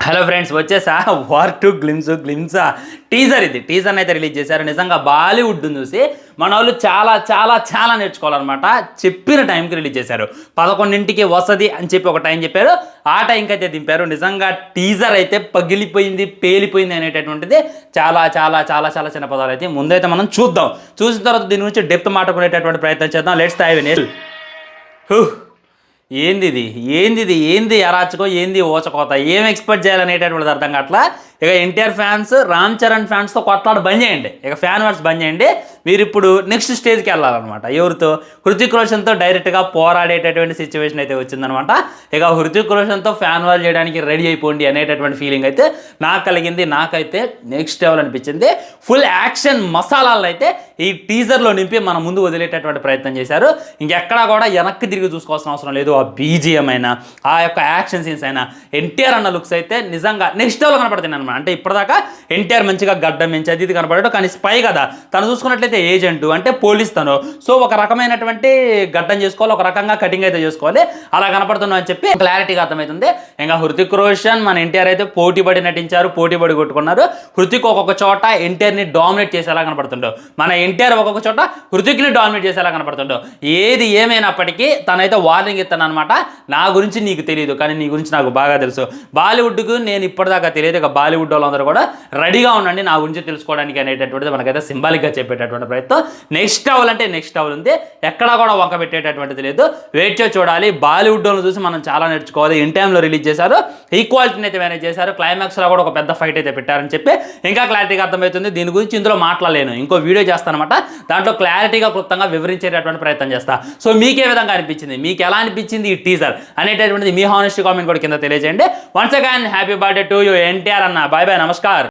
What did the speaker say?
Hello friends, వచ్చేసా war 2 గ్లిమ్సా teaser. ఇది టీజర్ని అయితే రిలీజ్ చేశారు. నిజంగా బాలీవుడ్ని చూసి మన వాళ్ళు చాలా చాలా చాలా నేర్చుకోవాలన్నమాట. చెప్పిన టైంకి రిలీజ్ చేశారు. 11ంటికి వస్తుంది అని చెప్పి ఒక టైం చెప్పారు. ఆ టైంకి అయితే దింపారు. నిజంగా టీజర్ అయితే పగిలిపోయింది, పేలిపోయింది అనేటటువంటిది చాలా చాలా చాలా చాలా చిన్న పదాలు అయితే ముందైతే మనం చూద్దాం. చూసిన తర్వాత దీని గురించి డెప్త్ మాట్లాడుకునేటటువంటి ప్రయత్నం చేద్దాం. Let's dive in. ఏంది అరాచకం, ఏంది ఓచకోత, ఏం ఎక్స్పెక్ట్ చేయాలనేటటువంటిది అర్థం కావట్లా. ఇక ఎన్టీఆర్ ఫ్యాన్స్ రామ్ చరణ్ ఫ్యాన్స్తో కొట్లాడ బంద్ చేయండి. ఇక ఫ్యాన్ వర్స్ బంద్ చేయండి. మీరు ఇప్పుడు నెక్స్ట్ స్టేజ్కి వెళ్ళాలన్నమాట. ఎవరితో? హృతిక్ రోషన్తో డైరెక్ట్గా పోరాడేటటువంటి సిచ్యువేషన్ అయితే వచ్చిందనమాట. ఇక హృతిక్ రోషన్తో ఫ్యాన్ వార్ చేయడానికి రెడీ అయిపోండి అనేటటువంటి ఫీలింగ్ అయితే నాకు కలిగింది. నాకైతే నెక్స్ట్ లెవెల్ అనిపించింది. ఫుల్ యాక్షన్ మసాలాలు అయితే ఈ టీజర్లో నింపి మన ముందు వదిలేటటువంటి ప్రయత్నం చేశారు. ఇంకెక్కడా కూడా వెనక్కి తిరిగి చూసుకోవాల్సిన అవసరం లేదు. ఆ బీజిఎం అయినా, ఆ యొక్క యాక్షన్ సీన్స్ అయినా, ఎన్టీఆర్ అన్న లుక్స్ అయితే నిజంగా నెక్స్ట్ లెవెల్ కనపడుతుంది అనమాట. అంటే ఇప్పటిదాకా ఎన్టీఆర్ మంచిగా గడ్డం పెంచి అది ఇది కనపడాడు, కానీ స్పై కదా తను. చూసుకున్నట్లయితే ఏజెంట్ అంటే పోలీస్ తను. సో ఒక రకమైనటువంటి గడ్డం చేసుకోవాలి, ఒక రకంగా కటింగ్ అయితే చేసుకోవాలి. అలా కనపడుతున్నావు అని చెప్పి క్లారిటీగా అర్థమవుతుంది. ఇంకా హృతిక్ రోషన్ మన ఎన్టీఆర్ అయితే పోటీపడి నటించారు, పోటీపడి కొట్టుకున్నారు. హృతిక్ ఒక్కొక్క చోట ఎన్టీఆర్ని డామినేట్ చేసేలా కనపడుతుండో, మన ఎన్టీఆర్ ఒక్కొక్క చోట హృతిక్ని డామినేట్ చేసేలా కనపడుతుండో. ఏది ఏమైనప్పటికీ తనైతే వార్నింగ్ ఇస్తాను అనమాట. నా గురించి నీకు తెలియదు, కానీ నీ గురించి నాకు బాగా తెలుసు. బాలీవుడ్కు నేను ఇప్పటిదాకా తెలియదు. ఇక బాలీవుడ్ వాళ్ళందరూ కూడా రెడీగా ఉండండి నా గురించి తెలుసుకోవడానికి అనేటటువంటిది మనకైతే సింబాలిక్గా చెప్పేటటువంటి ప్రయత్నం. నెక్స్ట్ లెవెల్ అంటే నెక్స్ట్ లెవెల్ ఉంది. ఎక్కడా కూడా వంక పెట్టేటటువంటిది లేదు. వెయిట్ చేసి చూడాలి. బాలీవుడ్ వాళ్ళని చూసి మనం చాలా నేర్చుకోవాలి. ఇన్ టైంలో రిలీజ్ చేశారు, ఈక్వాలిటీని అయితే మేనేజ్ చేశారు. క్లైమాక్స్లో కూడా ఒక పెద్ద ఫైట్ అయితే పెట్టారని చెప్పి ఇంకా క్లారిటీగా అర్థమవుతుంది. దీని గురించి ఇందులో మాట్లాడలేను, ఇంకో వీడియో చేస్తానమాట. దాంట్లో క్లారిటీగా క్లుప్తంగా వివరించేటటువంటి ప్రయత్నం చేస్తా. సో మీకే విధంగా అనిపించింది, మీకు ఎలా అనిపించింది ఈ టీజర్ అనేటటువంటిది మీ హానెస్ట్ కామెంట్ కూడా కింద తెలియజేయండి. Once again happy birthday to you NTR అన్న. Bye bye, namaskar.